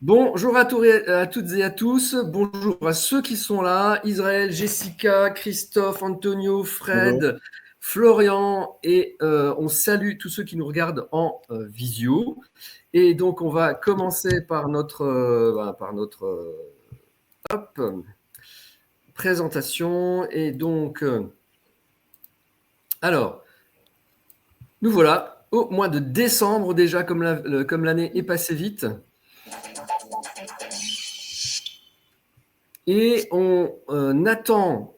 Bonjour à toutes et à tous. Bonjour à ceux qui sont là. Israël, Jessica, Christophe, Antonio, Bonjour. Fred, Florian. Et on salue tous ceux qui nous regardent en visio. Et donc, on va commencer par hop, présentation. Et donc, alors, nous voilà au mois de décembre déjà, comme l'année est passée vite. Et on attend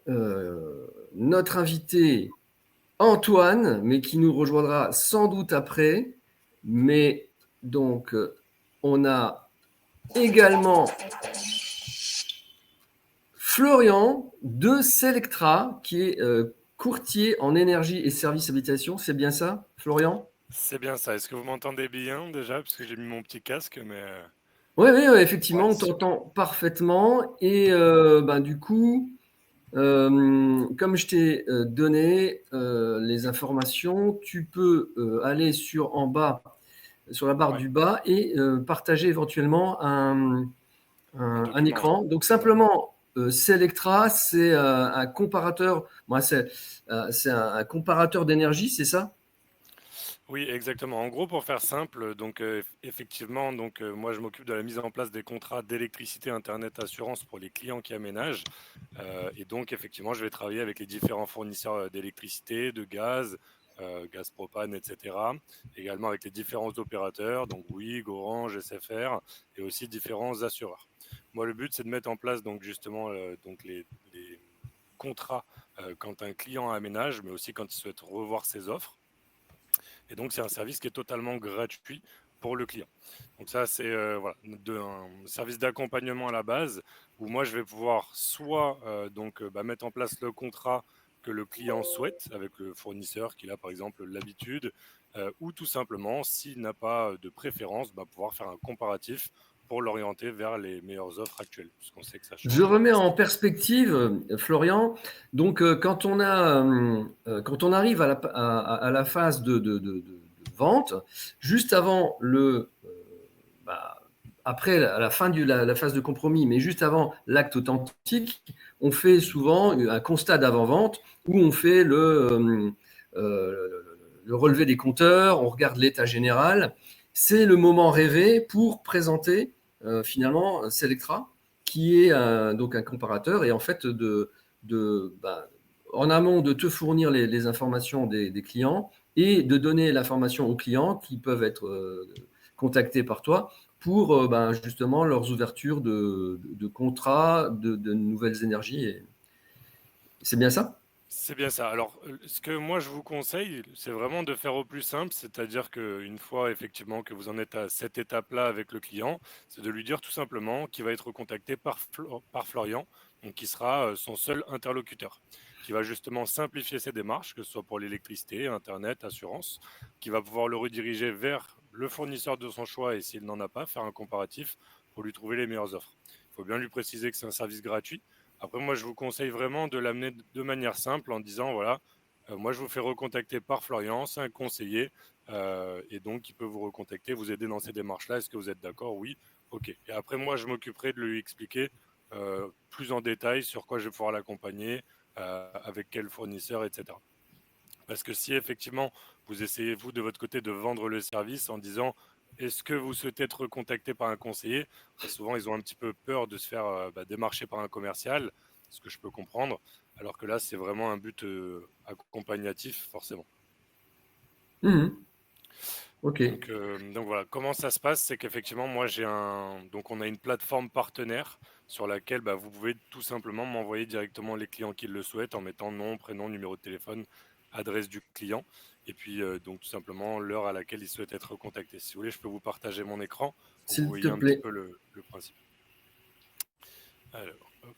notre invité Antoine, mais qui nous rejoindra sans doute après. Mais donc, on a également Florian de Selectra, qui est courtier en énergie et services habitation. C'est bien ça, Florian? C'est bien ça. Est-ce que vous m'entendez bien déjà? Parce que j'ai mis mon petit casque, mais Oui, oui, ouais, ouais, effectivement, on super. t'entend parfaitement. Et du coup, comme je t'ai donné les informations, tu peux aller en bas, sur la barre Ouais, du bas et partager éventuellement un un document. écran. Donc Ouais. simplement, Selectra, c'est un comparateur. C'est un comparateur d'énergie, c'est ça? Oui, exactement. En gros, pour faire simple, donc effectivement, moi je m'occupe de la mise en place des contrats d'électricité, internet, assurance pour les clients qui aménagent. Et donc effectivement, je vais travailler avec les différents fournisseurs d'électricité, de gaz, gaz propane, etc. Également avec les différents opérateurs, donc Bouygues, Orange, SFR, et aussi différents assureurs. Moi, le but, c'est de mettre en place donc justement les contrats quand un client aménage, mais aussi quand il souhaite revoir ses offres. Et donc, c'est un service qui est totalement gratuit pour le client. Donc ça, c'est voilà, un service d'accompagnement à la base où moi, je vais pouvoir soit mettre en place le contrat que le client souhaite avec le fournisseur qu'il a par exemple l'habitude, ou tout simplement, s'il n'a pas de préférence, pouvoir faire un comparatif pour l'orienter vers les meilleures offres actuelles, puisqu'on sait que ça Je change remets en systématiquement. perspective, Florian. Donc, quand on arrive à la phase de vente, juste avant bah, après la fin de la phase de compromis, mais juste avant l'acte authentique, on fait souvent un constat d'avant-vente où on fait le relevé des compteurs, on regarde l'état général. C'est le moment rêvé pour présenter finalement Selectra, qui est donc un comparateur, et en fait, en amont de te fournir les informations des clients et de donner l'information aux clients qui peuvent être contactés par toi pour justement leurs ouvertures de contrats, de nouvelles énergies. C'est bien ça? C'est bien ça. Alors, ce que moi je vous conseille, c'est vraiment de faire au plus simple, c'est-à-dire qu'une fois effectivement que vous en êtes à cette étape-là avec le client, c'est de lui dire tout simplement qu'il va être contacté par Florian, donc qui sera son seul interlocuteur, qui va justement simplifier ses démarches, que ce soit pour l'électricité, Internet, assurance, qui va pouvoir le rediriger vers le fournisseur de son choix et s'il n'en a pas, faire un comparatif pour lui trouver les meilleures offres. Il faut bien lui préciser que c'est un service gratuit. Après, moi, je vous conseille vraiment de l'amener de manière simple en disant, voilà, moi, je vous fais recontacter par Florian, c'est un conseiller, et donc il peut vous recontacter, vous aider dans ces démarches-là. Est-ce que vous êtes d'accord? Oui, ok. Et après, moi, je m'occuperai de lui expliquer plus en détail sur quoi je vais pouvoir l'accompagner, avec quel fournisseur, etc. Parce que si effectivement, vous essayez, vous, de votre côté, de vendre le service en disant, est-ce que vous souhaitez être contacté par un conseiller? Souvent, ils ont un petit peu peur de se faire démarcher par un commercial, ce que je peux comprendre, alors que là, c'est vraiment un but accompagnatif, forcément. Mhm. Ok. Donc voilà, comment ça se passe, c'est qu'effectivement, moi, donc on a une plateforme partenaire sur laquelle vous pouvez tout simplement m'envoyer directement les clients qui le souhaitent en mettant nom, prénom, numéro de téléphone, adresse du client, et puis donc tout simplement l'heure à laquelle il souhaite être contacté. Si vous voulez, je peux vous partager mon écran pour que vous S'il te voyez un petit plaît. peu le principe. Alors, hop.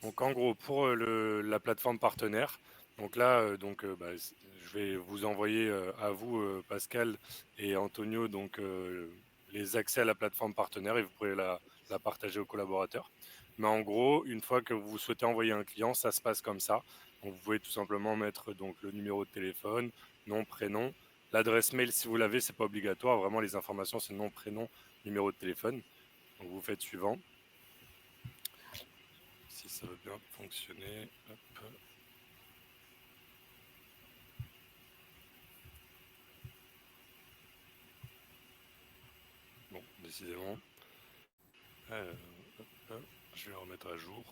Donc en gros, pour la plateforme partenaire, donc là, je vais vous envoyer à vous, Pascal et Antonio, les accès à la plateforme partenaire et vous pourrez la partager aux collaborateurs. Mais en gros, une fois que vous souhaitez envoyer un client, ça se passe comme ça. Donc vous pouvez tout simplement mettre donc le numéro de téléphone, nom, prénom, L'adresse mail, si vous l'avez, c'est pas obligatoire. Vraiment, les informations, c'est nom, prénom, numéro de téléphone. Donc vous faites suivant. Si ça veut bien fonctionner. Hop. Bon, décidément. Hop, je vais remettre à jour.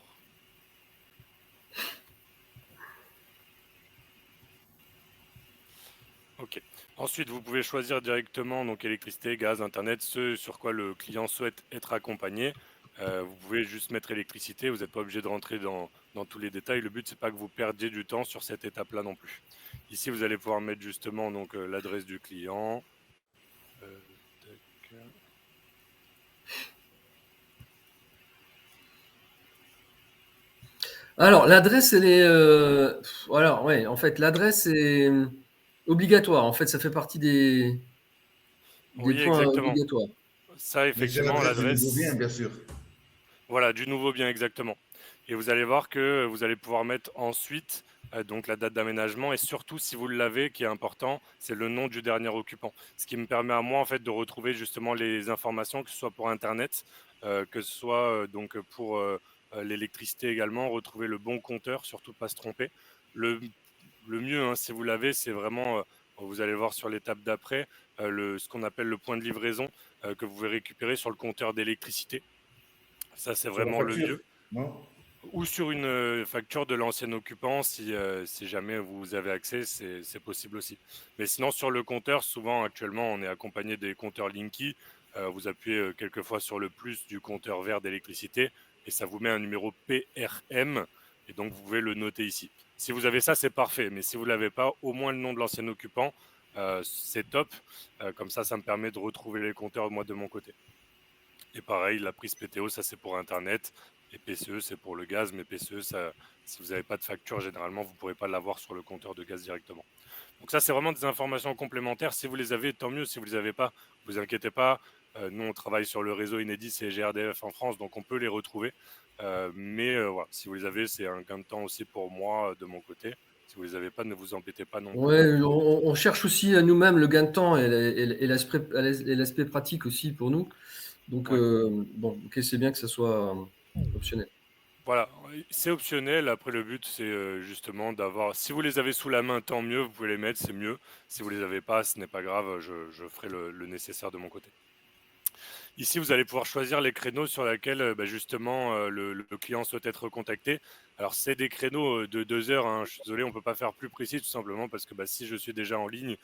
Ok. Ensuite, vous pouvez choisir directement donc électricité, gaz, internet, ce sur quoi le client souhaite être accompagné. Vous pouvez juste mettre électricité. Vous n'êtes pas obligé de rentrer dans tous les détails. Le but c'est pas que vous perdiez du temps sur cette étape-là non plus. Ici, vous allez pouvoir mettre justement donc l'adresse du client. Tac. Alors, l'adresse, elle est. Alors, ouais, en fait, l'adresse est obligatoire. En fait, ça fait partie des Oui, points exactement. obligatoires. Ça, Mais c'est effectivement, l'adresse du nouveau bien, l'adresse. bien sûr. Voilà, du nouveau bien exactement. Et vous allez voir que vous allez pouvoir mettre ensuite donc la date d'aménagement et surtout si vous l'avez, qui est important, c'est le nom du dernier occupant. Ce qui me permet à moi en fait de retrouver justement les informations, que ce soit pour Internet, que ce soit donc pour l'électricité également, retrouver le bon compteur, surtout pas se tromper. Le, le mieux, hein, si vous l'avez, c'est vraiment, vous allez voir sur l'étape d'après, ce qu'on appelle le point de livraison que vous pouvez récupérer sur le compteur d'électricité. Ça, c'est Sur la vraiment le facture, mieux. non? Ou sur une facture de l'ancien occupant, si jamais vous avez accès, c'est possible aussi. Mais sinon, sur le compteur, souvent actuellement, on est accompagné des compteurs Linky. Vous appuyez quelquefois sur le plus du compteur vert d'électricité et ça vous met un numéro PRM et donc vous pouvez le noter ici. Si vous avez ça, c'est parfait. Mais si vous ne l'avez pas, au moins le nom de l'ancien occupant, c'est top. Comme ça me permet de retrouver les compteurs moi de mon côté. Et pareil, la prise PTO, ça c'est pour Internet. Et PCE, c'est pour le gaz. Mais PCE, ça, si vous n'avez pas de facture, généralement, vous ne pourrez pas l'avoir sur le compteur de gaz directement. Donc ça, c'est vraiment des informations complémentaires. Si vous les avez, tant mieux. Si vous ne les avez pas, vous inquiétez pas. Nous, on travaille sur le réseau Enedis et GRDF en France, donc on peut les retrouver. Mais voilà, si vous les avez, c'est un gain de temps aussi pour moi de mon côté. Si vous les avez pas, ne vous embêtez pas non plus. Ouais, on cherche aussi à nous-mêmes le gain de temps et l'aspect pratique aussi pour nous. Donc, Ouais. bon, ok, c'est bien que ça soit optionnel. Voilà, c'est optionnel. Après, le but, c'est justement d'avoir. Si vous les avez sous la main, tant mieux. Vous pouvez les mettre, c'est mieux. Si vous les avez pas, ce n'est pas grave. Je ferai le nécessaire de mon côté. Ici, vous allez pouvoir choisir les créneaux sur lesquels justement le client souhaite être contacté. Alors, c'est des créneaux de 2 heures, hein. Je suis désolé, on ne peut pas faire plus précis tout simplement parce que si je suis déjà en ligne,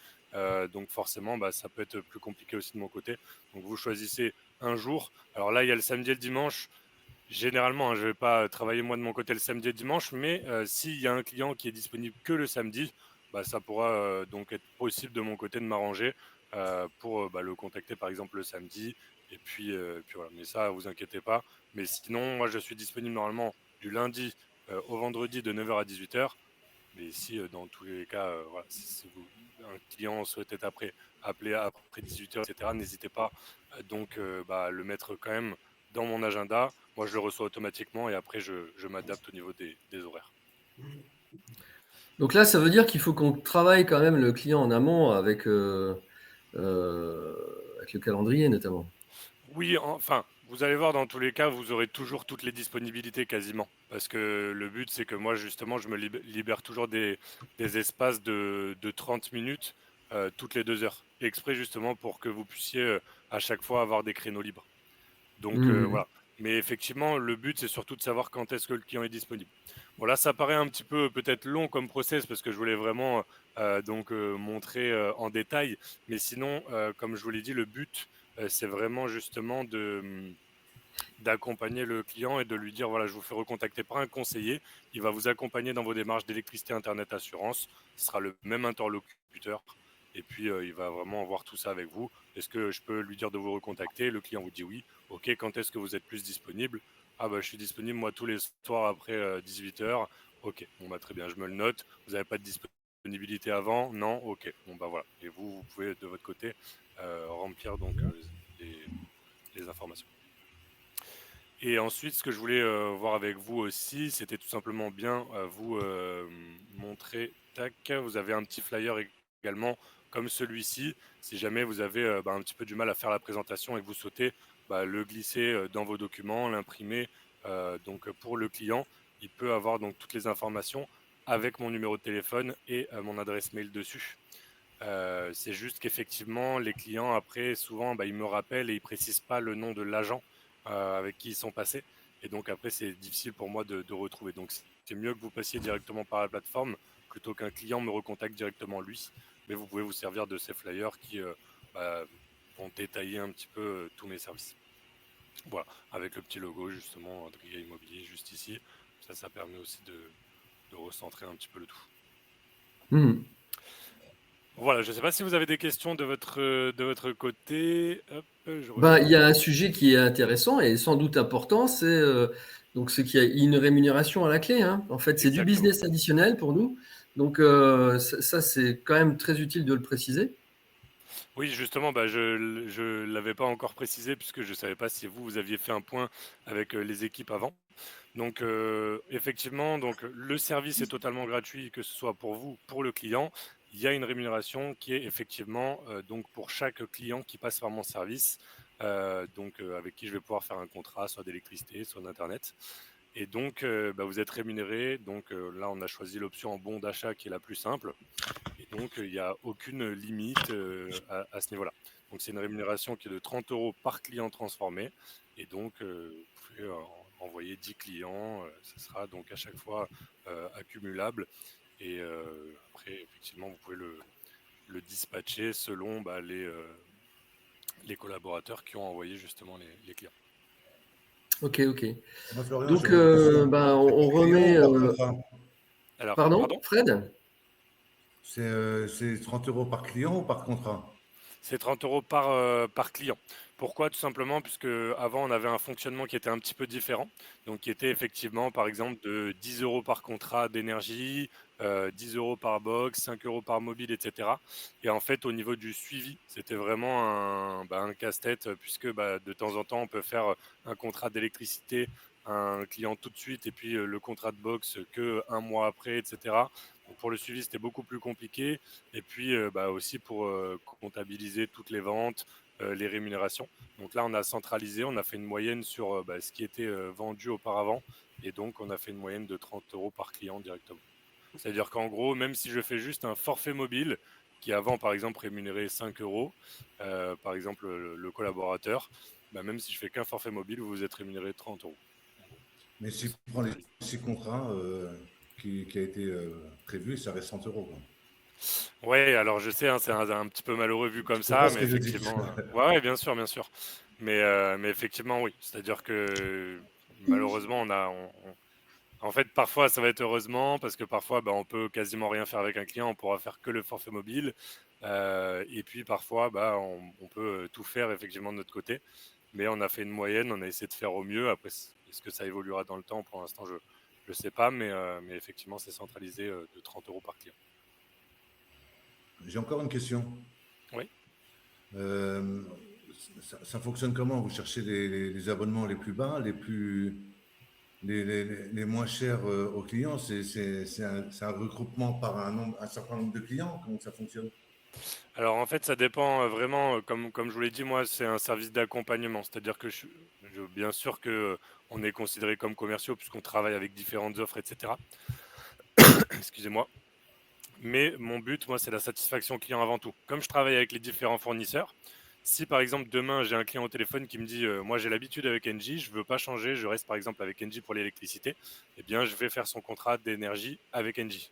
donc forcément, ça peut être plus compliqué aussi de mon côté. Donc, vous choisissez un jour. Alors là, il y a le samedi et le dimanche. Généralement, hein, je ne vais pas travailler moi de mon côté le samedi et dimanche, mais s'il y a un client qui est disponible que le samedi, ça pourra donc être possible de mon côté de m'arranger pour le contacter par exemple le samedi. Et puis voilà, mais ça, vous inquiétez pas. Mais sinon, moi, je suis disponible normalement du lundi au vendredi de 9h à 18h. Mais si dans tous les cas, voilà, si un client souhaite être appelé après 18h, etc., n'hésitez pas à le mettre quand même dans mon agenda. Moi, je le reçois automatiquement et après, je m'adapte au niveau des horaires. Donc là, ça veut dire qu'il faut qu'on travaille quand même le client en amont avec le calendrier notamment. Oui, enfin, vous allez voir, dans tous les cas, vous aurez toujours toutes les disponibilités quasiment. Parce que le but, c'est que moi, justement, je me libère toujours des espaces de 30 minutes toutes les 2 heures. Exprès, justement, pour que vous puissiez à chaque fois avoir des créneaux libres. Donc Mhm. voilà. Mais effectivement, le but, c'est surtout de savoir quand est-ce que le client est disponible. Voilà, ça paraît un petit peu peut-être long comme process parce que je voulais vraiment montrer en détail. Mais sinon, comme je vous l'ai dit, le but, c'est vraiment justement d'accompagner le client et de lui dire, voilà, je vous fais recontacter par un conseiller. Il va vous accompagner dans vos démarches d'électricité, Internet, assurance. Ce sera le même interlocuteur. Et puis, il va vraiment voir tout ça avec vous. Est-ce que je peux lui dire de vous recontacter? Le client vous dit oui. OK, quand est-ce que vous êtes plus disponible? Ah je suis disponible moi tous les soirs après 18h. OK, bon très bien, je me le note. Vous n'avez pas de disponibilité avant? Non? OK, bon voilà. Et vous pouvez de votre côté remplir donc les informations. Et ensuite, ce que je voulais voir avec vous aussi, c'était tout simplement bien vous montrer, tac, vous avez un petit flyer également comme celui-ci. Si jamais vous avez un petit peu du mal à faire la présentation et que vous souhaitez le glisser dans vos documents, l'imprimer, donc pour le client, il peut avoir donc toutes les informations avec mon numéro de téléphone et mon adresse mail dessus. C'est juste qu'effectivement, les clients, après, souvent, ils me rappellent et ils précisent pas le nom de l'agent avec qui ils sont passés. Et donc, après, c'est difficile pour moi de retrouver. Donc, c'est mieux que vous passiez directement par la plateforme plutôt qu'un client me recontacte directement lui. Mais vous pouvez vous servir de ces flyers qui bah, vont détailler un petit peu tous mes services. Voilà, avec le petit logo, justement, Andrea Immobilier, juste ici. Ça permet aussi de recentrer un petit peu le tout. Mhm. Voilà, je ne sais pas si vous avez des questions de votre côté. Hop, je Ben, il y regarde. a un sujet qui est intéressant et sans doute important, c'est qu'il y a une rémunération à la clé, hein. En fait, c'est du Exactement. business additionnel pour nous. Donc, ça, c'est quand même très utile de le préciser. Oui, justement, je l'avais pas encore précisé puisque je ne savais pas si vous aviez fait un point avec les équipes avant. Donc, effectivement, donc, le service est totalement gratuit, que ce soit pour vous, pour le client. Il y a une rémunération qui est effectivement donc pour chaque client qui passe par mon service, avec qui je vais pouvoir faire un contrat, soit d'électricité, soit d'Internet. Et donc, vous êtes rémunéré. Donc là, on a choisi l'option en bon d'achat qui est la plus simple. Et donc, il n'y a aucune limite à ce niveau-là. Donc, c'est une rémunération qui est de 30 euros par client transformé. Et donc, vous pouvez envoyer 10 clients. Ce sera donc à chaque fois accumulable. Et après, effectivement, vous pouvez le dispatcher selon les collaborateurs qui ont envoyé justement les clients. Ok, ok. Moi, Florian, Donc, j'aurais une question. ben, C'est on par client remet. ou par contrat? Alors, Pardon, pardon? Fred? C'est 30 euros par client ou par contrat? C'est 30 euros par client. Pourquoi? Tout simplement puisque avant on avait un fonctionnement qui était un petit peu différent, donc qui était effectivement par exemple de 10 euros par contrat d'énergie, 10 euros par box, 5 euros par mobile, etc. Et en fait au niveau du suivi, c'était vraiment un casse-tête puisque de temps en temps on peut faire un contrat d'électricité à un client tout de suite et puis le contrat de box que un mois après, etc. Donc pour le suivi c'était beaucoup plus compliqué. Et puis aussi pour comptabiliser toutes les ventes, les rémunérations. Donc là, on a centralisé, on a fait une moyenne sur ce qui était vendu auparavant. Et donc, on a fait une moyenne de 30 euros par client directement. C'est-à-dire qu'en gros, même si je fais juste un forfait mobile, qui avant, par exemple, rémunérait 5 euros, par exemple, le collaborateur, même si je fais qu'un forfait mobile, vous êtes rémunéré 30 euros. En gros. Mais Donc, si tu prends les 6 contrats qui a été prévu, ça reste 100 euros, quoi. ouais, alors je sais, hein, c'est un petit peu malheureux vu comme Tu comprends ça, ce mais que je dis? effectivement, ouais, bien sûr, bien sûr. Mais effectivement, oui. C'est-à-dire que malheureusement, en fait, parfois, ça va être heureusement, parce que parfois, on peut quasiment rien faire avec un client, on pourra faire que le forfait mobile. Et puis parfois, on peut tout faire effectivement de notre côté. Mais on a fait une moyenne, on a essayé de faire au mieux. Après, est-ce que ça évoluera dans le temps? Pour l'instant, je ne sais pas, mais effectivement, c'est centralisé de 30 euros par client. J'ai encore une question. Oui. Euh, ça fonctionne comment? Vous cherchez les abonnements les plus bas, les moins chers aux clients? C'est un regroupement par un certain nombre de clients? Comment ça fonctionne? Alors en fait, ça dépend vraiment, comme je vous l'ai dit, moi, c'est un service d'accompagnement. C'est-à-dire que bien sûr que on est considéré comme commerciaux puisqu'on travaille avec différentes offres, etc. Excusez-moi. Mais mon but, moi, c'est la satisfaction client avant tout. Comme je travaille avec les différents fournisseurs, si par exemple demain j'ai un client au téléphone qui me dit moi j'ai l'habitude avec Engie, je veux pas changer, je reste par exemple avec Engie pour l'électricité, eh bien je vais faire son contrat d'énergie avec Engie,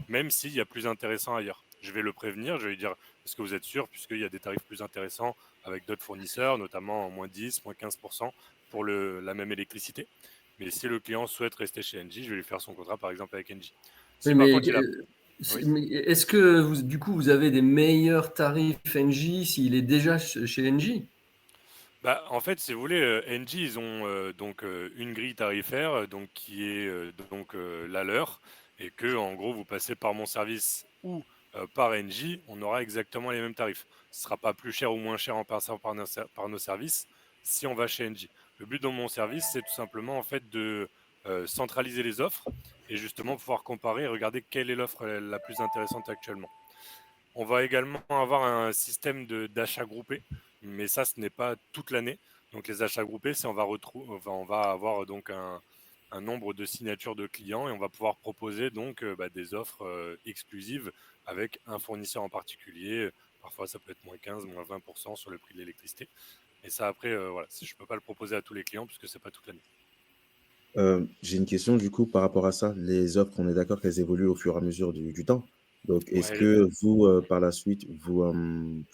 même s'il y a plus intéressant ailleurs. Je vais le prévenir, je vais lui dire est-ce que vous êtes sûr, puisqu'il y a des tarifs plus intéressants avec d'autres fournisseurs, notamment en moins 10, moins 15% pour la même électricité. Mais si le client souhaite rester chez Engie, je vais lui faire son contrat par exemple avec Engie. Oui, Si par contre il a... Oui. mais est-ce que du coup, vous avez des meilleurs tarifs Engie s'il est déjà chez Engie? En fait, si vous voulez, Engie, ils ont donc une grille tarifaire donc qui est la leur, et que en gros vous passez par mon service ou par Engie, on aura exactement les mêmes tarifs. Ce ne sera pas plus cher ou moins cher en passant par nos services si on va chez Engie. Le but de mon service, c'est tout simplement en fait de centraliser les offres et justement pouvoir comparer et regarder quelle est l'offre la plus intéressante actuellement. On va également avoir un système d'achat groupé, mais ça, ce n'est pas toute l'année. Donc les achats groupés, c'est on va avoir donc un nombre de signatures de clients et on va pouvoir proposer donc des offres exclusives avec un fournisseur en particulier. Parfois, ça peut être moins 15, moins 20% sur le prix de l'électricité. Et ça, après, voilà, je ne peux pas le proposer à tous les clients puisque c'est pas toute l'année. J'ai une question du coup par rapport à ça. Les offres, on est d'accord qu'elles évoluent au fur et à mesure du temps. Donc, est-ce Ouais, que vous, par la suite, vous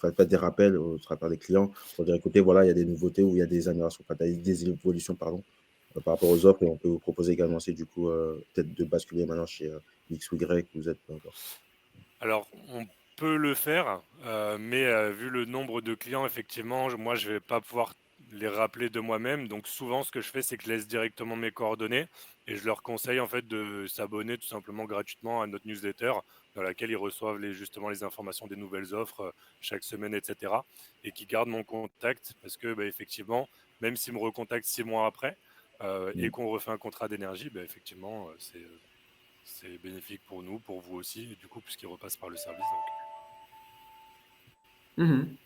faites pas des rappels au travers des clients pour dire, écoutez, voilà, il y a des nouveautés ou il y a des améliorations, enfin, des évolutions, pardon, par rapport aux offres et on peut vous proposer également aussi, du coup, peut-être de basculer maintenant chez X ou Y, vous êtes peu importe. alors, on peut le faire, mais vu le nombre de clients, effectivement, moi, je vais pas pouvoir les rappeler de moi-même. Donc, souvent, ce que je fais, c'est que je laisse directement mes coordonnées et je leur conseille en fait de s'abonner tout simplement gratuitement à notre newsletter dans laquelle ils reçoivent justement les informations des nouvelles offres chaque semaine, etc. Et qui gardent mon contact parce que, effectivement, même s'ils me recontactent 6 mois après et Mm. qu'on refait un contrat d'énergie, effectivement, c'est bénéfique pour nous, pour vous aussi, et du coup, puisqu'il repasse par le service. Mhm.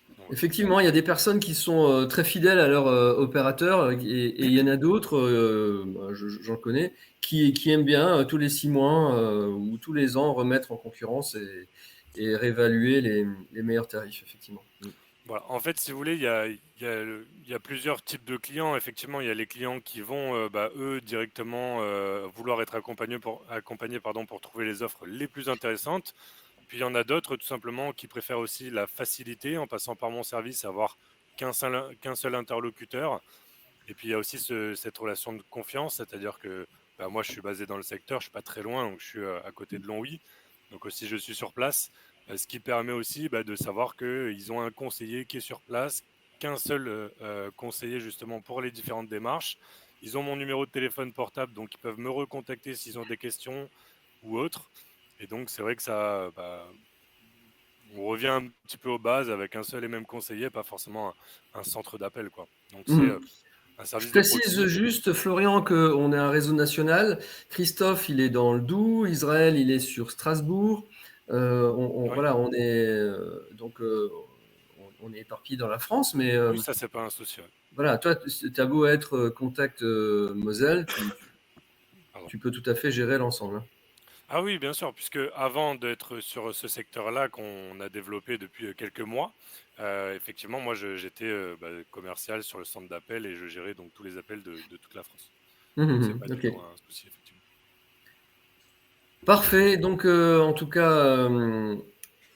Donc voilà. Effectivement, il y a des personnes qui sont très fidèles à leur opérateur et il y en a d'autres, j'en connais, qui aiment bien tous les 6 mois ou tous les ans remettre en concurrence et réévaluer les meilleurs tarifs, effectivement. Voilà. En fait, si vous voulez, il y a plusieurs types de clients. Effectivement, il y a les clients qui vont, eux, directement vouloir être accompagnés pardon, pour trouver les offres les plus intéressantes. Puis il y en a d'autres, tout simplement, qui préfèrent aussi la facilité en passant par mon service, avoir qu'un seul interlocuteur. Et puis il y a aussi cette relation de confiance, c'est-à-dire que moi je suis basé dans le secteur, je suis pas très loin, donc je suis à côté de Longwy, donc aussi je suis sur place, ce qui permet aussi de savoir qu'ils ont un conseiller qui est sur place, qu'un seul conseiller justement pour les différentes démarches. Ils ont mon numéro de téléphone portable, donc ils peuvent me recontacter s'ils ont des questions ou autres. Et donc c'est vrai que ça, on revient un petit peu aux bases avec un seul et même conseiller, pas forcément un centre d'appel, quoi. Donc c'est Mhm. un Je service de précise proximité. juste, Florian, qu'on est un réseau national. Christophe, il est dans le Doubs. Israël, il est sur Strasbourg. Oui, Voilà, on est éparpillé dans la France, mais oui, ça c'est pas un souci. Ouais. voilà, toi, tu as beau être contact Moselle, Pardon. tu peux tout à fait gérer l'ensemble, hein. Ah oui, bien sûr, puisque avant d'être sur ce secteur-là qu'on a développé depuis quelques mois, effectivement, moi j'étais commercial sur le centre d'appel et je gérais donc tous les appels de toute la France. Donc c'est pas du Ok. tout un souci, effectivement. Parfait. Donc, en tout cas,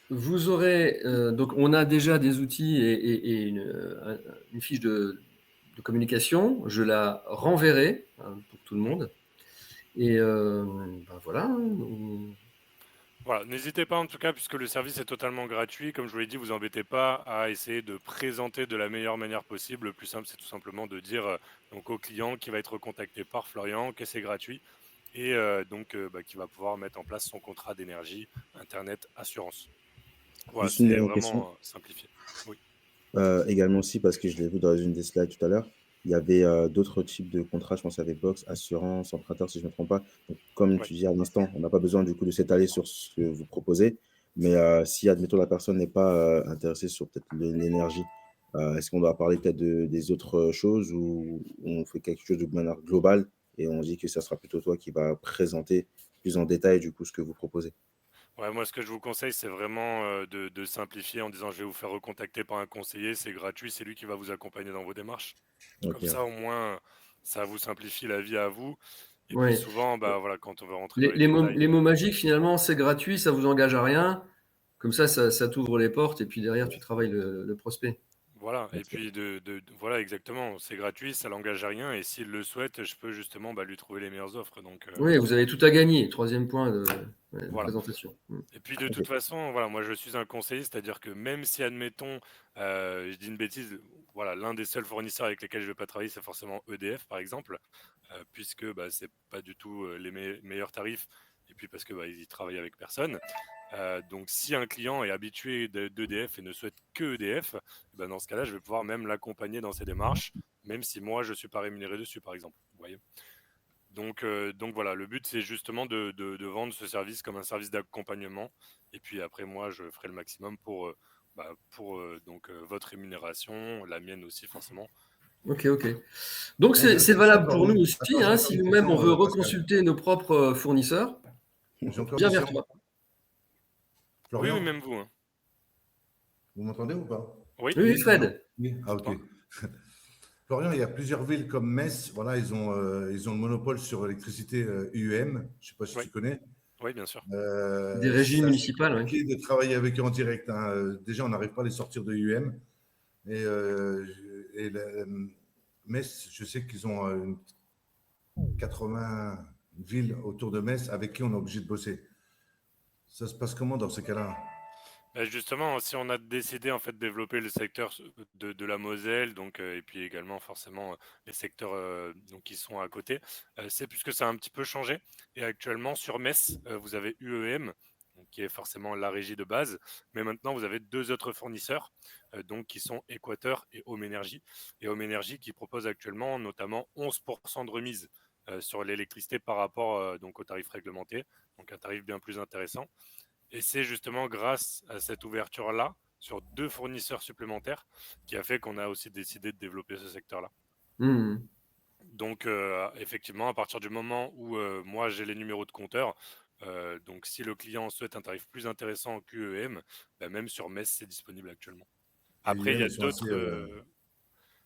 vous aurez. Donc, on a déjà des outils et une fiche de communication. Je la renverrai hein, pour tout le Mhm. monde. Et ben voilà, hein. Voilà, n'hésitez pas en tout cas, puisque le service est totalement gratuit. Comme je vous l'ai dit, vous embêtez pas à essayer de présenter de la meilleure manière possible. Le plus simple, c'est tout simplement de dire donc au client qui va être contacté par Florian que c'est gratuit et qui va pouvoir mettre en place son contrat d'énergie, Internet, assurance. Voilà, Juste une c'est dernière question. vraiment simplifié. Oui, Également aussi, parce que je l'ai vu dans une des slides tout à l'heure, il y avait d'autres types de contrats, je pense qu'il y avait box, assurance, emprunteur, si je ne me trompe pas. Donc, comme oui. tu disais à l'instant, on n'a pas besoin du coup de s'étaler sur ce que vous proposez, mais si, admettons, la personne n'est pas intéressée sur peut-être l'énergie, est-ce qu'on doit parler peut-être des autres choses ou on fait quelque chose de manière globale et on dit que ça sera plutôt toi qui va présenter plus en détail du coup ce que vous proposez? Ouais, moi, ce que je vous conseille, c'est vraiment de simplifier en disant je vais vous faire recontacter par un conseiller, c'est gratuit, c'est lui qui va vous accompagner dans vos démarches. Ok, Comme ça, au moins, ça vous simplifie la vie à vous. Et puis Ouais. souvent, voilà, quand on veut rentrer Les, dans les les mots, détails, les mots magiques, finalement, c'est gratuit, ça vous engage à rien. Comme ça t'ouvre les portes et puis derrière, tu travailles le prospect. voilà. Et ok. puis voilà, exactement, c'est gratuit, ça l'engage à rien. Et s'il le souhaite, je peux justement lui trouver les meilleures offres. Donc Oui, vous avez tout à gagner. Troisième point de voilà. présentation. Et puis de Ok. toute façon, voilà, moi je suis un conseiller, c'est-à-dire que même si, admettons, je dis une bêtise, voilà, l'un des seuls fournisseurs avec lesquels je ne vais pas travailler, c'est forcément EDF, par exemple, puisque c'est pas du tout les meilleurs tarifs, et puis parce que ils travaillent avec personne. Donc si un client est habitué d'EDF et ne souhaite que EDF, dans ce cas-là, je vais pouvoir même l'accompagner dans ses démarches, même si moi je ne suis pas rémunéré dessus, par exemple. Vous voyez. Donc voilà, le but c'est justement de vendre ce service comme un service d'accompagnement. Et puis après, moi, je ferai le maximum pour votre rémunération, la mienne aussi forcément. Ok. Donc, Moi, j'ai c'est une question valable encore. pour nous aussi. Attends, j'ai Hein, encore si une nous-mêmes, on question, veut Pascal. reconsulter nos propres fournisseurs, J'ai encore une bien vers question. toi. Oui, Florian, même vous, hein. vous m'entendez ou pas? Oui, Oui, Fred. Oui. Ah, ok. dites-moi. Florian, il y a plusieurs villes comme Metz. Voilà, ils ont le monopole sur l'électricité UEM. Je ne sais pas si Oui, tu connais. oui, bien sûr. Des régies C'est assez municipales, oui. compliqué de travailler avec eux en direct, hein. Déjà, on n'arrive pas à les sortir de UM. Et Metz, je sais qu'ils ont 80 villes autour de Metz avec qui on est obligé de bosser. Ça se passe comment dans ces cas-là? Justement, si on a décidé en fait de développer le secteur de la Moselle, donc et puis également forcément les secteurs donc qui sont à côté, c'est puisque ça a un petit peu changé. Et actuellement sur Metz, vous avez UEM, donc, qui est forcément la régie de base, mais maintenant vous avez deux autres fournisseurs, donc qui sont Équateur et Home Energy. Et Home Energy qui propose actuellement notamment 11% de remise sur l'électricité par rapport donc au tarif réglementé, donc un tarif bien plus intéressant. Et c'est justement grâce à cette ouverture-là sur deux fournisseurs supplémentaires qui a fait qu'on a aussi décidé de développer ce secteur-là. Hmm. Donc effectivement, à partir du moment où moi j'ai les numéros de compteur, donc si le client souhaite un tarif plus intéressant qu'UEM, bah, même sur Metz c'est disponible actuellement. Et Après il y UM, a ils sont assez. d'autres.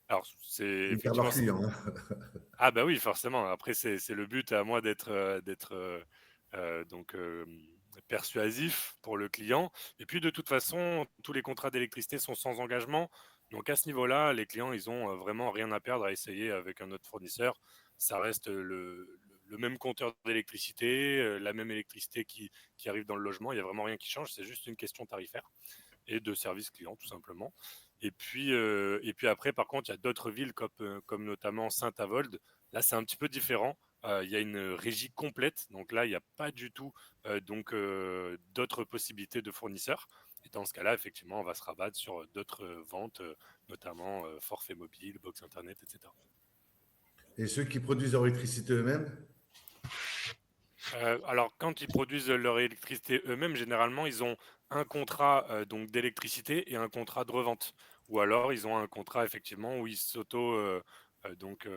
Alors c'est Ils perdent leurs effectivement. clients, hein. Ah bah oui, forcément. Après, c'est le but à moi d'être donc persuasif pour le client. Et puis de toute façon, tous les contrats d'électricité sont sans engagement. Donc à ce niveau-là, les clients, ils ont vraiment rien à perdre à essayer avec un autre fournisseur. Ça reste le même compteur d'électricité, la même électricité qui arrive dans le logement. Il n'y a vraiment rien qui change. C'est juste une question tarifaire et de service client, tout simplement. Et puis après, par contre, il y a d'autres villes comme notamment Saint-Avold. Là, c'est un petit peu différent. Il y a une régie complète, donc là, il n'y a pas du tout d'autres possibilités de fournisseurs. Et dans ce cas-là, effectivement, on va se rabattre sur d'autres ventes, notamment forfait mobile, box internet, etc. Et ceux qui produisent leur électricité eux-mêmes? Alors, quand ils produisent leur électricité eux-mêmes, généralement, ils ont un contrat donc d'électricité et un contrat de revente. Ou alors, ils ont un contrat effectivement où ils donc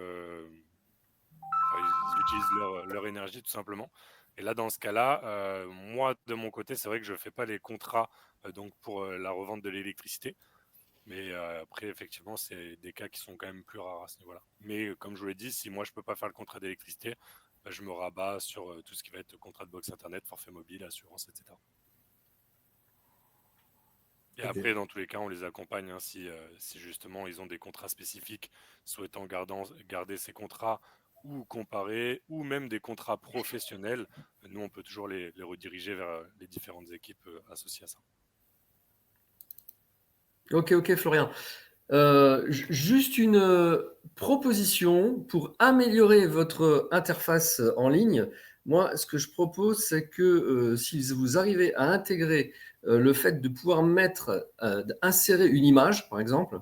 ils utilisent leur énergie tout simplement. Et là, dans ce cas-là, moi de mon côté, c'est vrai que je ne fais pas les contrats donc pour la revente de l'électricité. Mais après, effectivement, c'est des cas qui sont quand même plus rares à ce niveau-là. Mais comme je vous l'ai dit, si moi je peux pas faire le contrat d'électricité, bah, je me rabats sur tout ce qui va être contrat de box internet, forfait mobile, assurance, etc. Et Ok. après, dans tous les cas, on les accompagne hein, si justement ils ont des contrats spécifiques, souhaitant garder ces contrats ou comparer, ou même des contrats professionnels. Nous, on peut toujours les rediriger vers les différentes équipes associées à ça. Ok, Florian. Juste une proposition pour améliorer votre interface en ligne. Moi, ce que je propose, c'est que si vous arrivez à intégrer le fait de pouvoir insérer une image, par exemple,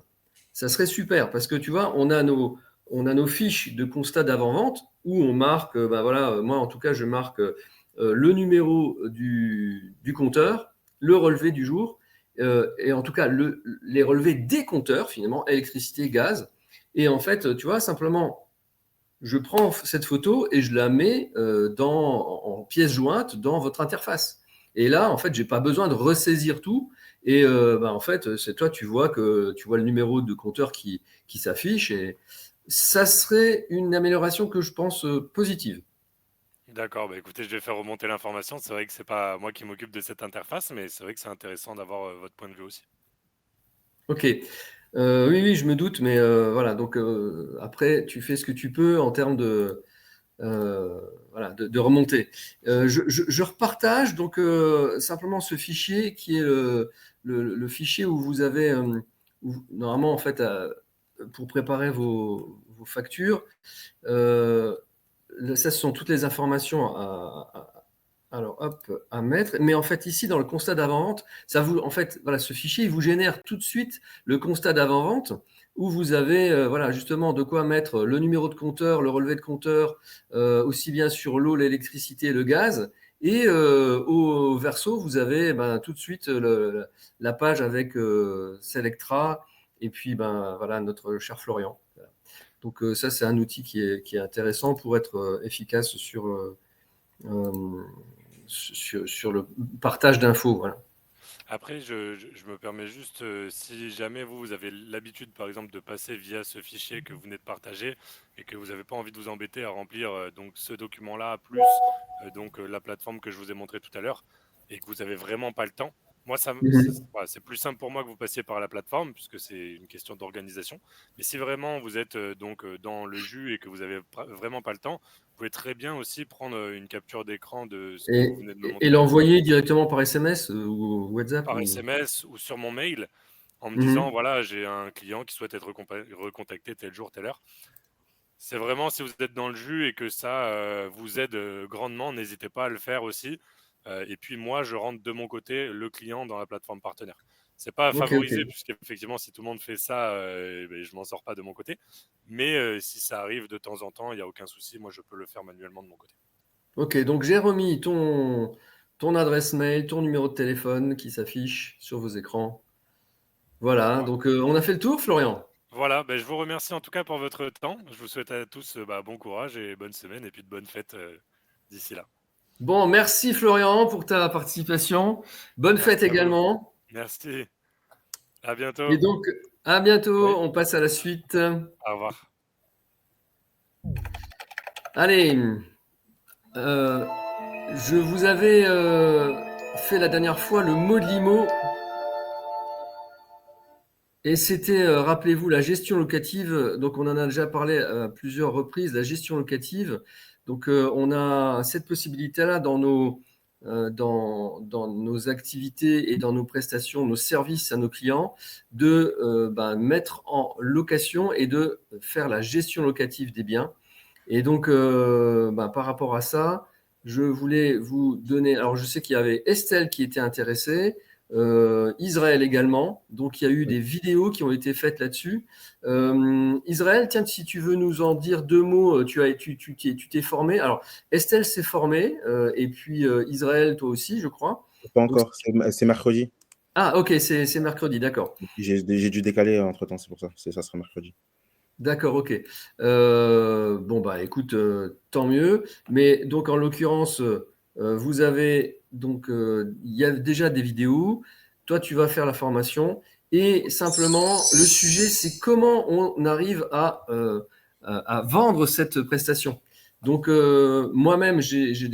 ça serait super parce que tu vois, on a nos fiches de constat d'avant-vente où on marque, ben voilà, moi en tout cas, je marque le numéro du compteur, le relevé du jour et en tout cas les relevés des compteurs, finalement, électricité, gaz. Et en fait, tu vois, simplement, je prends cette photo et je la mets en pièce jointe dans votre interface. Et là, en fait, j'ai pas besoin de ressaisir tout. Et en fait, c'est toi, tu vois le numéro de compteur qui s'affiche. Et ça serait une amélioration que je pense positive. D'accord, bah écoutez, je vais faire remonter l'information. C'est vrai que c'est pas moi qui m'occupe de cette interface, mais c'est vrai que c'est intéressant d'avoir votre point de vue aussi. Ok. Oui, je me doute, mais voilà. Donc après, tu fais ce que tu peux en termes voilà, de remontée. Je repartage donc simplement ce fichier qui est le fichier où vous avez normalement en fait pour préparer vos factures. Ça, ce sont toutes les informations Alors, hop, à mettre. Mais en fait, ici, dans le constat d'avant-vente, en fait, voilà, ce fichier, il vous génère tout de suite le constat d'avant-vente où vous avez voilà, justement de quoi mettre le numéro de compteur, le relevé de compteur, aussi bien sur l'eau, l'électricité et le gaz. Et au verso, vous avez tout de suite la page avec Selectra et puis voilà, notre cher Florian. Voilà. Donc ça, c'est un outil qui est intéressant pour être efficace sur le partage d'infos. Voilà. Après, je me permets juste, si jamais vous avez l'habitude, par exemple, de passer via ce fichier que vous venez de partager et que vous n'avez pas envie de vous embêter à remplir donc ce document-là, plus donc la plateforme que je vous ai montré tout à l'heure, et que vous n'avez vraiment pas le temps, moi, voilà, c'est plus simple pour moi que vous passiez par la plateforme, puisque c'est une question d'organisation. Mais si vraiment vous êtes donc dans le jus et que vous n'avez vraiment pas le temps, vous pouvez très bien aussi prendre une capture d'écran de ce que vous venez de me Et montrer. l'envoyer directement par SMS ou WhatsApp Par SMS ou sur mon mail en me disant, Mhm. voilà, j'ai un client qui souhaite être recontacté tel jour, telle heure. C'est vraiment si vous êtes dans le jus et que ça vous aide grandement, n'hésitez pas à le faire aussi. Et puis moi, je rentre de mon côté le client dans la plateforme partenaire. C'est pas Ok, favorisé ok. puisqu'effectivement, si tout le monde fait ça, ben, je m'en sors pas de mon côté. Mais si ça arrive de temps en temps, il n'y a aucun souci. Moi, je peux le faire manuellement de mon côté. Ok, donc j'ai remis ton adresse mail, ton numéro de téléphone qui s'affiche sur vos écrans. Voilà, Ouais. donc on a fait le tour, Florian. Voilà, ben, je vous remercie en tout cas pour votre temps. Je vous souhaite à tous bon courage et bonne semaine et puis de bonnes fêtes d'ici là. Bon, merci Florian pour ta participation. Bonne fête Merci à vous. également. Merci. À Et bientôt. donc, à bientôt. Oui, On passe à la suite. au revoir. Allez, euh, je vous avais fait la dernière fois le mot de l'IMO. Et c'était, rappelez-vous, la gestion locative. Donc, on en a déjà parlé à plusieurs reprises, la gestion locative. Donc, on a cette possibilité-là dans nos activités et dans nos prestations, nos services à nos clients, de mettre en location et de faire la gestion locative des biens. Et donc, par rapport à ça, je voulais vous donner. Alors, je sais qu'il y avait Estelle qui était intéressée, Israël également. Donc, il y a eu des vidéos qui ont été faites là-dessus. Israël, tiens, si tu veux nous en dire deux mots, tu t'es formé. Alors, Estelle s'est formée, et puis Israël, toi aussi, je crois. Pas Donc, encore, c'est mercredi. ah, ok, c'est mercredi, d'accord. J'ai dû décaler entre-temps, c'est pour ça. Ça sera mercredi. D'accord, ok. Bon, écoute, tant mieux. Mais donc, en l'occurrence, vous avez donc, il y a déjà des vidéos. Toi, tu vas faire la formation. Et simplement, le sujet, c'est comment on arrive à vendre cette prestation. Donc, moi-même, j'ai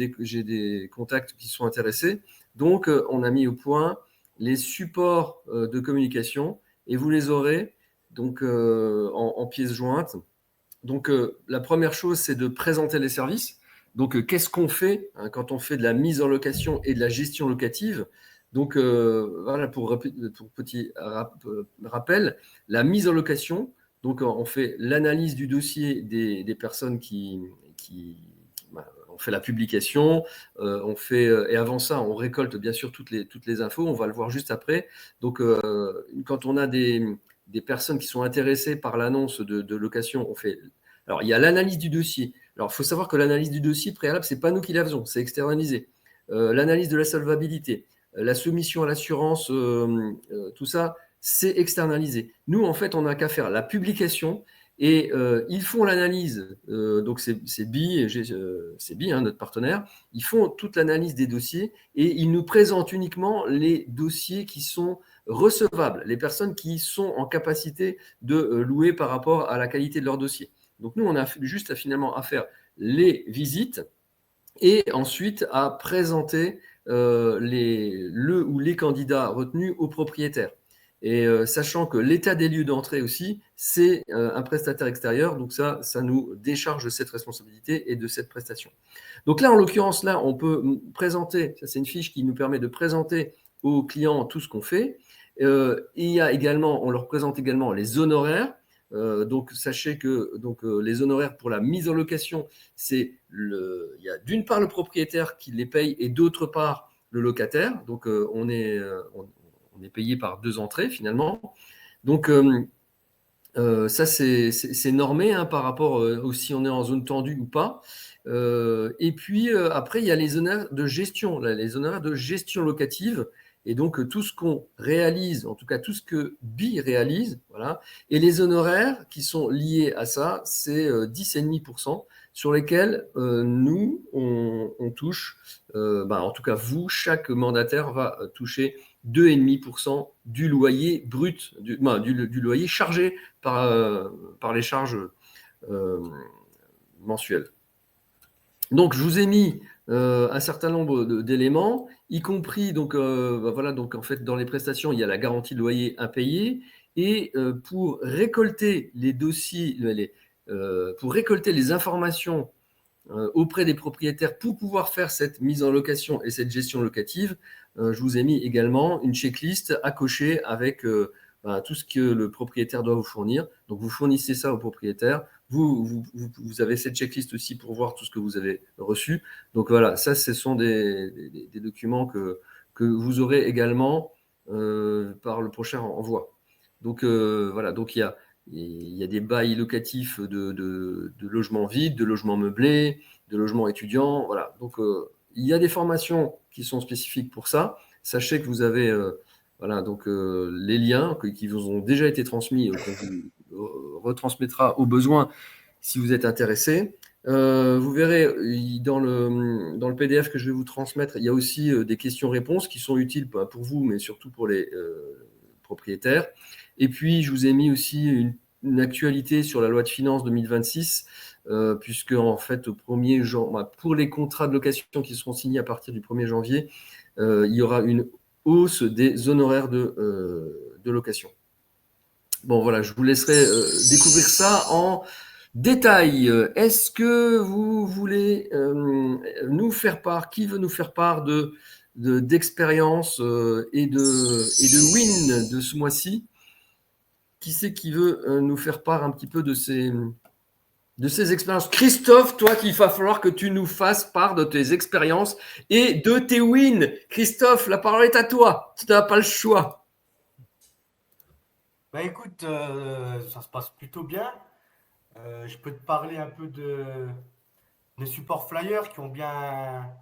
des contacts qui sont intéressés. Donc, on a mis au point les supports de communication et vous les aurez donc en pièces jointes. Donc la première chose, c'est de présenter les services. Donc qu'est-ce qu'on fait quand on fait de la mise en location et de la gestion locative? Donc voilà, pour petit rappel, la mise en location, donc on fait l'analyse du dossier des personnes on fait la publication, on fait, et avant ça, on récolte bien sûr toutes les infos, on va le voir juste après. Donc quand on a des personnes qui sont intéressées par l'annonce de location, on fait. Alors, il y a l'analyse du dossier. Alors, il faut savoir que l'analyse du dossier préalable, ce n'est pas nous qui la faisons, c'est externalisé. L'analyse de la solvabilité, la soumission à l'assurance, tout ça, c'est externalisé. Nous, en fait, on n'a qu'à faire la publication et ils font l'analyse. Donc, c'est BI, notre partenaire. Ils font toute l'analyse des dossiers et ils nous présentent uniquement les dossiers qui sont recevables, les personnes qui sont en capacité de louer par rapport à la qualité de leur dossier. Donc nous, on a juste finalement à faire les visites et ensuite à présenter le ou les candidats retenus aux propriétaires. Et sachant que l'état des lieux d'entrée aussi, c'est un prestataire extérieur, donc ça nous décharge de cette responsabilité et de cette prestation. Donc là, en l'occurrence, là, on peut présenter, ça c'est une fiche qui nous permet de présenter aux clients tout ce qu'on fait. Il y a également, on leur présente également les honoraires. Donc, sachez que les honoraires pour la mise en location, il y a d'une part le propriétaire qui les paye et d'autre part le locataire. Donc, on est payé par 2 entrées finalement. Donc, ça, c'est normé hein, par rapport au si on est en zone tendue ou pas. Et puis, après, il y a les honoraires de gestion, les honoraires de gestion locative. Et donc, tout ce qu'on réalise, en tout cas tout ce que BI réalise, voilà. Et les honoraires qui sont liés à ça, c'est 10,5% sur lesquels nous, on touche, en tout cas vous, chaque mandataire va toucher 2,5% du loyer brut, du loyer chargé par les charges mensuelles. Donc, je vous ai mis un certain nombre d'éléments, y compris, donc en fait, dans les prestations, il y a la garantie de loyer impayé. Et pour récolter les dossiers, pour récolter les informations auprès des propriétaires pour pouvoir faire cette mise en location et cette gestion locative, je vous ai mis également une checklist à cocher avec tout ce que le propriétaire doit vous fournir. Donc, vous fournissez ça au propriétaire. Vous avez cette checklist aussi pour voir tout ce que vous avez reçu. Donc, voilà, ça, ce sont des documents que vous aurez également par le prochain envoi. Donc, voilà, donc il y a des bails locatifs de logements vides, de logements meublés, de logements étudiants. Voilà, donc il y a des formations qui sont spécifiques pour ça. Sachez que vous avez les liens qui vous ont déjà été transmis, qu'on vous retransmettra au besoin si vous êtes intéressé. Vous verrez dans le PDF que je vais vous transmettre, il y a aussi des questions-réponses qui sont utiles pour vous, mais surtout pour les propriétaires. Et puis, je vous ai mis aussi une actualité sur la loi de finances 2026, puisque en fait, pour les contrats de location qui seront signés à partir du 1er janvier, il y aura une hausse des honoraires de location. Bon, voilà, je vous laisserai découvrir ça en détail. Est-ce que vous voulez nous faire part, qui veut nous faire part d'expérience et de win de ce mois-ci? Qui c'est qui veut nous faire part un petit peu de ces expériences? Christophe, toi, qu'il va falloir que tu nous fasses part de tes expériences et de tes wins. Christophe, la parole est à toi. Tu n'as pas le choix. Bah écoute, ça se passe plutôt bien. Je peux te parler un peu des supports flyers qui ont bien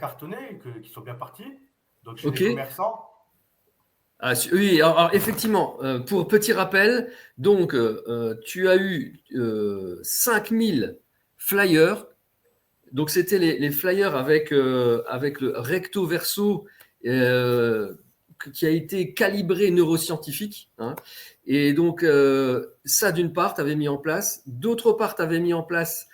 cartonné, qui sont bien partis. Donc chez les commerçants. Ah, oui, alors effectivement, pour petit rappel, donc tu as eu 5000 flyers. Donc c'était les flyers avec le recto verso qui a été calibré neuroscientifique. Hein. Et donc ça, d'une part, tu avais mis en place. D'autre part, tu avais mis en place,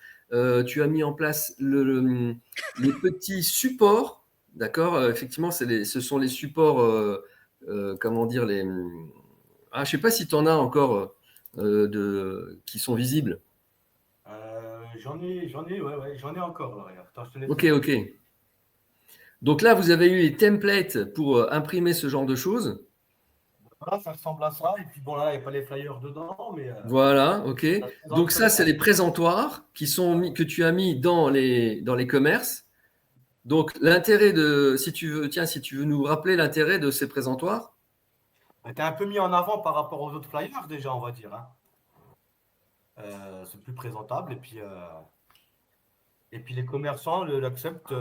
tu as mis en place les petits supports. D'accord. Effectivement, ce sont les supports. Comment dire, je ne sais pas si tu en as encore qui sont visibles. J'en ai encore. Attends, Ok. Donc là, vous avez eu les templates pour imprimer ce genre de choses. Voilà, ça ressemble à ça. Et puis bon, là, il n'y a pas les flyers dedans. Mais, voilà, ok. Donc ça, c'est les présentoirs que tu as mis dans les commerces. Donc, l'intérêt si tu veux nous rappeler l'intérêt de ces présentoirs. Tu es un peu mis en avant par rapport aux autres flyers, déjà, on va dire. Hein. C'est plus présentable. Et puis les commerçants l'acceptent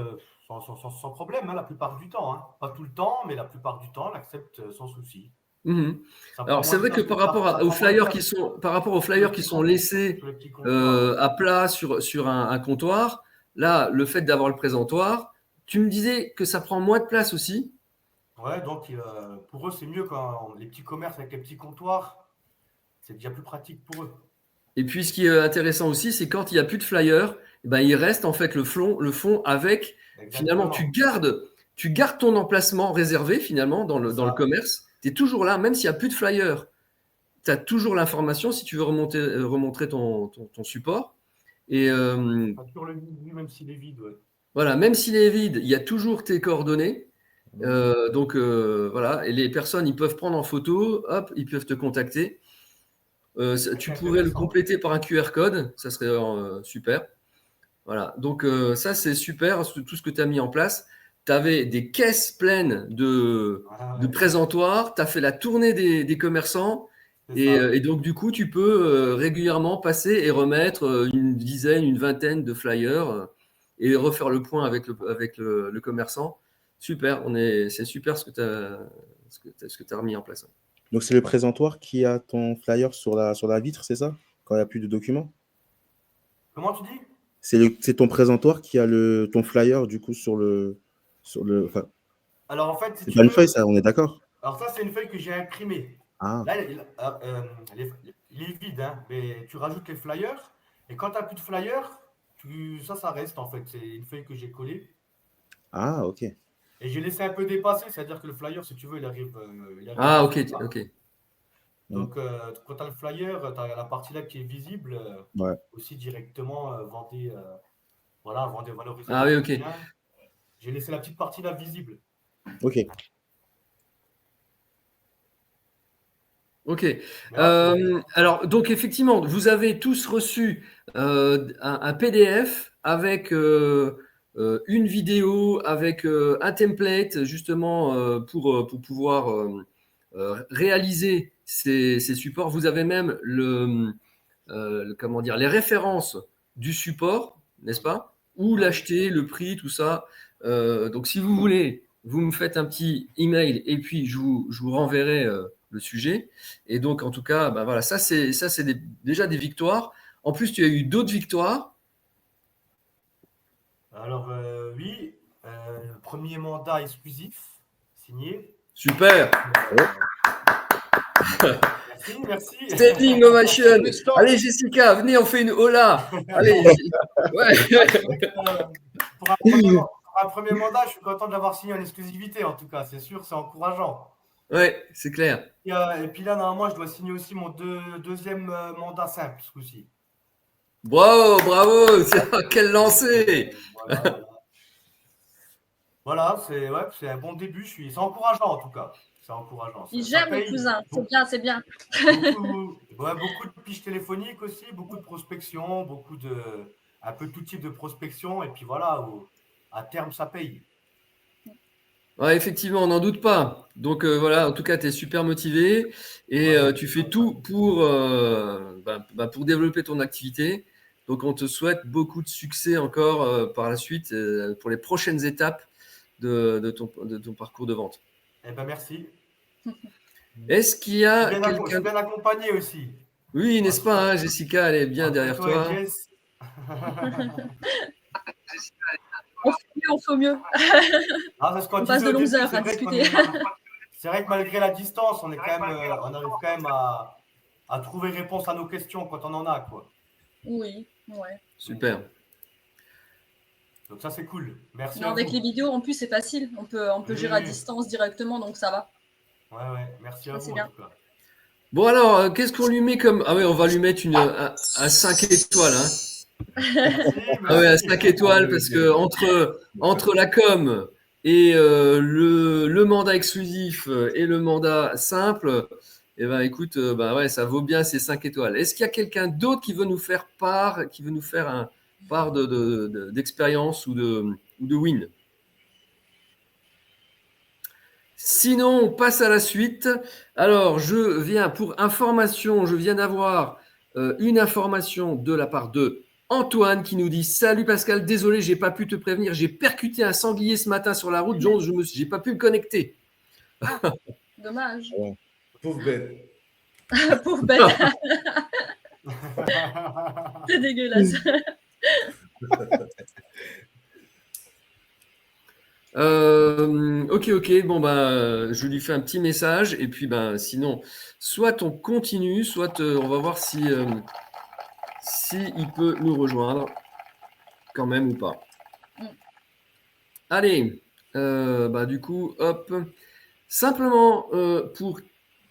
sans problème, hein, la plupart du temps. Hein. Pas tout le temps, mais la plupart du temps, l'acceptent sans souci. Mmh. Alors, c'est vrai que par rapport aux flyers qui sont laissés à plat sur un comptoir, là, le fait d'avoir le présentoir, tu me disais que ça prend moins de place aussi. Ouais, donc pour eux, c'est mieux quand les petits commerces avec les petits comptoirs, c'est déjà plus pratique pour eux. Et puis, ce qui est intéressant aussi, c'est quand il n'y a plus de flyers, il reste en fait le fond avec. Exactement. Finalement, tu gardes ton emplacement réservé finalement dans le commerce. Tu es toujours là, même s'il n'y a plus de flyers. Tu as toujours l'information si tu veux remontrer ton support. Et, toujours le vide, même s'il est vide. Ouais. Voilà, même s'il est vide, il y a toujours tes coordonnées. Donc, voilà. Et les personnes, ils peuvent prendre en photo, hop, ils peuvent te contacter. Tu C'est pourrais le intéressant. compléter par un QR code, ça serait super. Voilà, donc ça c'est super, tout ce que tu as mis en place. Tu avais des caisses pleines Voilà, de ouais, présentoirs, tu as fait la tournée des commerçants, c'est ça. et donc du coup tu peux régulièrement passer et remettre une dizaine, une vingtaine de flyers et refaire le point avec le commerçant. Super, c'est super ce que tu as, ce que tu as remis en place. Donc, c'est le présentoir qui a ton flyer sur la vitre, c'est ça? Quand il n'y a plus de documents? Comment tu dis? C'est ton présentoir qui a ton flyer, du coup, enfin, Alors, en fait, si c'est tu pas une feuille, veux, ça, on est d'accord? alors ça, c'est une feuille que j'ai imprimée. Ah, Là, il est vide, hein, mais tu rajoutes les flyers. Et quand tu n'as plus de flyers, ça reste en fait. C'est une feuille que j'ai collée. ah, ok. Et j'ai laissé un peu dépasser, c'est-à-dire que le flyer, si tu veux, il arrive Ah, ok, jusque là. ok. Mm. Donc, quand tu as le flyer, tu as la partie là qui est visible, Ouais, aussi directement vendez, valorisez Ah oui, votre ok. bien. J'ai laissé la petite partie là visible. ok. Ok. Mais là, c'est. Alors, donc effectivement, vous avez tous reçu un PDF avec une vidéo, avec un template justement pour pouvoir réaliser ces supports. Vous avez même comment dire, les références du support, n'est-ce pas? Où Ouais. l'acheter, le prix, tout ça. Donc, si vous voulez, vous me faites un petit email et puis je vous renverrai le sujet. Et donc, en tout cas, ben voilà, ça c'est déjà des victoires. En plus, tu as eu d'autres victoires. Alors, oui, premier mandat exclusif signé. Super. Merci, merci. Standing ovation. Allez, Jessica, venez, on fait une hola. Allez. Ouais. Pour un premier mandat, je suis content de l'avoir signé en exclusivité, en tout cas, c'est sûr, c'est encourageant. Ouais, c'est clair. Et puis là, normalement, je dois signer aussi mon deuxième mandat simple ce coup-ci. Bravo, bravo. Quel lancé. Voilà, voilà. Voilà, c'est un bon début. C'est encourageant en tout cas. C'est encourageant. Il Ça gère, mon paye. cousin. C'est bien, c'est bien. Beaucoup de piges téléphoniques aussi, beaucoup de prospection, un peu tout type de prospection. Et puis voilà, à terme, ça paye. Ouais, effectivement, on n'en doute pas. Donc voilà, en tout cas, tu es super motivé et Ouais, tu fais tout pour développer ton activité. Donc on te souhaite beaucoup de succès encore par la suite pour les prochaines étapes de ton parcours de vente. eh ben merci. Est-ce qu'il y Je a suis quelqu'un... bien accompagné aussi. Oui, n'est-ce pas, hein, Jessica, elle est bien Entre derrière toi et toi. Jess. On fait mieux. Ah, parce qu'on On passe disait de au longues début, heures à discuter. C'est vrai que malgré la distance, on arrive quand même à trouver réponse à nos questions quand on en a, quoi. Oui, ouais. Super. Donc ça, c'est cool. Merci Non, à avec vous. les vidéos, en plus, c'est facile. On peut Oui, gérer à oui. distance directement, donc ça va. Ouais. Merci à Ça, vous, c'est en bien. tout cas. Bon alors, qu'est-ce qu'on lui met comme... Ah oui, on va lui mettre un 5 étoiles, hein. Merci, Ah ouais, à merci. 5 étoiles, parce que entre la com et le mandat exclusif et le mandat simple, eh ben, écoute, bah ouais, ça vaut bien ces 5 étoiles. Est-ce qu'il y a quelqu'un d'autre qui veut nous faire un part d'expérience ou de win? Sinon, on passe à la suite. Alors, pour information, je viens d'avoir une information de la part de Antoine qui nous dit: Salut Pascal, désolé, j'ai pas pu te prévenir. J'ai percuté un sanglier ce matin sur la route. J'ai pas pu me connecter. Dommage. Ouais. Pauvre bête. Pauvre bête. C'est dégueulasse. Ok. Bon, bah, je lui fais un petit message. Et puis, ben, sinon, soit on continue, soit on va voir si il peut nous rejoindre quand même ou pas. Allez, bah, du coup, hop. Simplement, pour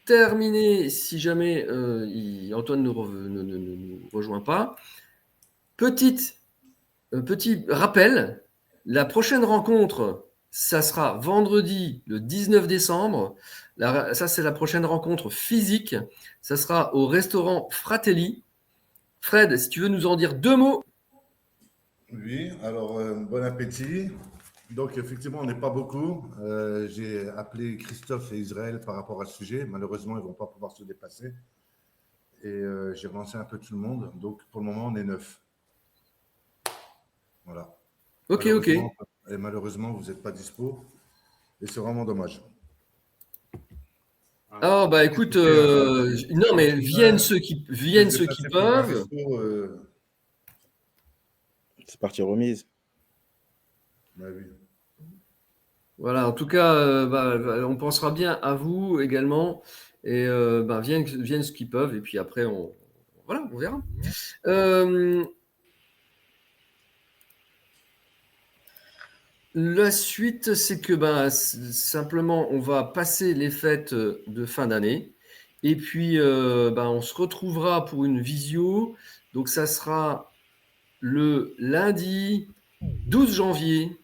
terminer, si jamais Antoine ne nous rejoint pas, petit rappel, la prochaine rencontre, ça sera vendredi le 19 décembre Ça, c'est la prochaine rencontre physique. Ça sera au restaurant Fratelli. Fred, si tu veux nous en dire 2 mots. Oui, alors bon appétit. Donc effectivement, on n'est pas beaucoup. J'ai appelé Christophe et Israël par rapport à ce sujet. Malheureusement, ils ne vont pas pouvoir se déplacer. Et j'ai relancé un peu tout le monde. Donc pour le moment, on est 9. Voilà. Ok. Et malheureusement, vous n'êtes pas dispo. Et c'est vraiment dommage. Ah bah écoute, non mais viennent ceux qui peuvent. C'est parti remise. Bah oui. Voilà, en tout cas, on pensera bien à vous également. Et viennent ceux qui peuvent. Et puis après, on verra. La suite, c'est que simplement, on va passer les fêtes de fin d'année. Et puis, on se retrouvera pour une visio. Donc, ça sera le lundi 12 janvier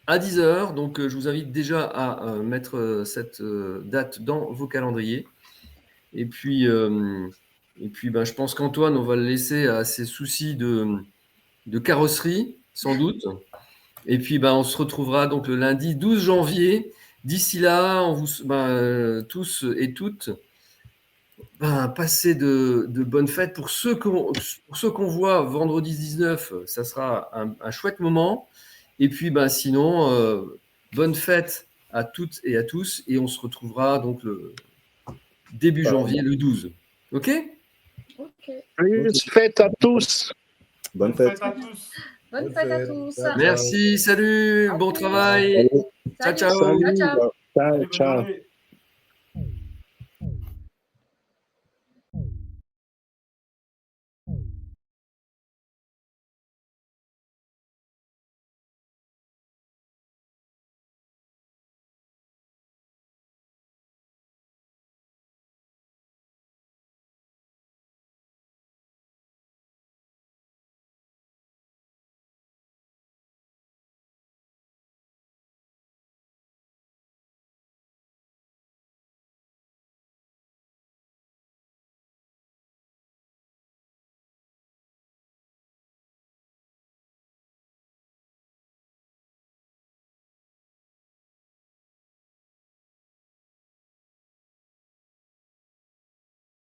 à 10h. Donc, je vous invite déjà à mettre cette date dans vos calendriers. Et puis, je pense qu'Antoine, on va le laisser à ses soucis de carrosserie, sans doute. Et puis, on se retrouvera donc le lundi 12 janvier. D'ici là, on vous, tous et toutes, passez de bonnes fêtes. Pour ceux qu'on voit vendredi 19, ça sera un chouette moment. Et puis, sinon, bonne fête à toutes et à tous. Et on se retrouvera donc le début janvier, le 12. OK ? Bonne fête à tous. Bonne fête. à tous. Bonne fête à tous. Merci, salut, bon travail. Salut. Ciao. Salut. Ciao. Ciao. Bonne journée.